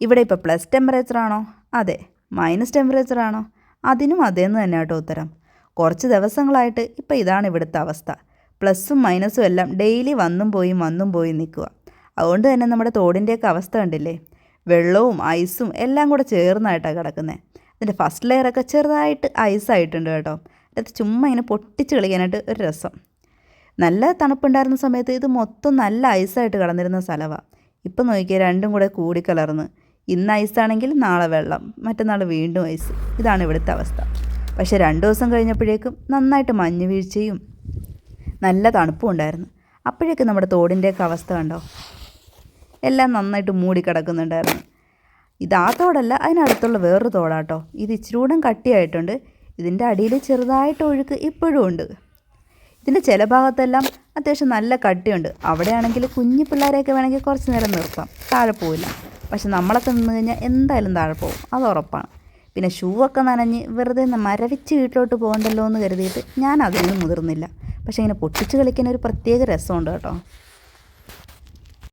ഇവിടെ ഇപ്പോൾ പ്ലസ് ടെമ്പറേച്ചറാണോ? അതെ. മൈനസ് ടെമ്പറേച്ചറാണോ? അതിനും അതേന്ന് തന്നെ കേട്ടോ ഉത്തരം. കുറച്ച് ദിവസങ്ങളായിട്ട് ഇപ്പോൾ ഇതാണ് ഇവിടുത്തെ അവസ്ഥ. പ്ലസ്സും മൈനസും എല്ലാം ഡെയിലി വന്നും പോയി നിൽക്കുക. അതുകൊണ്ട് തന്നെ നമ്മുടെ തോടിൻ്റെയൊക്കെ അവസ്ഥ കണ്ടില്ലേ? വെള്ളവും ഐസും എല്ലാം കൂടെ ചേർന്നായിട്ടാണ് കിടക്കുന്നത്. ഇതിൻ്റെ ഫസ്റ്റ് ലെയറൊക്കെ ചെറുതായിട്ട് ഐസായിട്ടുണ്ട് കേട്ടോ. അത് ചുമ്മാ ഇങ്ങനെ പൊട്ടിച്ച് കളിക്കാനായിട്ട് ഒരു രസം. നല്ല തണുപ്പുണ്ടായിരുന്ന സമയത്ത് ഇത് മൊത്തം നല്ല ഐസായിട്ട് കിടന്നിരുന്ന സ്ഥലമാണ്. ഇപ്പം നോക്കിയാൽ രണ്ടും കൂടെ കൂടിക്കലർന്ന് ഇന്ന് ഐസാണെങ്കിൽ നാളെ വെള്ളം, മറ്റന്നാൾ വീണ്ടും ഐസ്. ഇതാണ് ഇവിടുത്തെ അവസ്ഥ. പക്ഷേ 2 ദിവസം കഴിഞ്ഞപ്പോഴേക്കും നന്നായിട്ട് മഞ്ഞ് വീഴ്ചയും നല്ല തണുപ്പും ഉണ്ടായിരുന്നു. അപ്പോഴേക്കും നമ്മുടെ തോടിൻ്റെയൊക്കെ അവസ്ഥ കണ്ടോ? എല്ലാം നന്നായിട്ട് മൂടിക്കിടക്കുന്നുണ്ടായിരുന്നു. ഇതാ തോടല്ല, അതിനടുത്തുള്ള വേറൊരു തോടാട്ടോ. ഇത് ഇച്ചിരി കൂടെ കട്ടിയായിട്ടുണ്ട്. ഇതിൻ്റെ അടിയിൽ ചെറുതായിട്ട് ഒഴുക്ക് ഇപ്പോഴും ഉണ്ട്. ഇതിൻ്റെ ചില ഭാഗത്തെല്ലാം അത്യാവശ്യം നല്ല കട്ടിയുണ്ട്. അവിടെയാണെങ്കിൽ കുഞ്ഞു പിള്ളേരെയൊക്കെ വേണമെങ്കിൽ കുറച്ച് നേരം നിർത്താം, താഴെ പോവില്ല. പക്ഷെ നമ്മളൊക്കെ നിന്ന് കഴിഞ്ഞാൽ എന്തായാലും താഴെ പോകും, അത് ഉറപ്പാണ്. പിന്നെ ഷൂ ഒക്കെ നനഞ്ഞ് വെറുതെ മരവിച്ച് വീട്ടിലോട്ട് പോകണ്ടല്ലോ എന്ന് കരുതിയിട്ട് ഞാൻ അതിനൊന്നും മുതിർന്നില്ല. പക്ഷേ ഇങ്ങനെ പൊട്ടിച്ച് കളിക്കാൻ ഒരു പ്രത്യേക രസമുണ്ട് കേട്ടോ.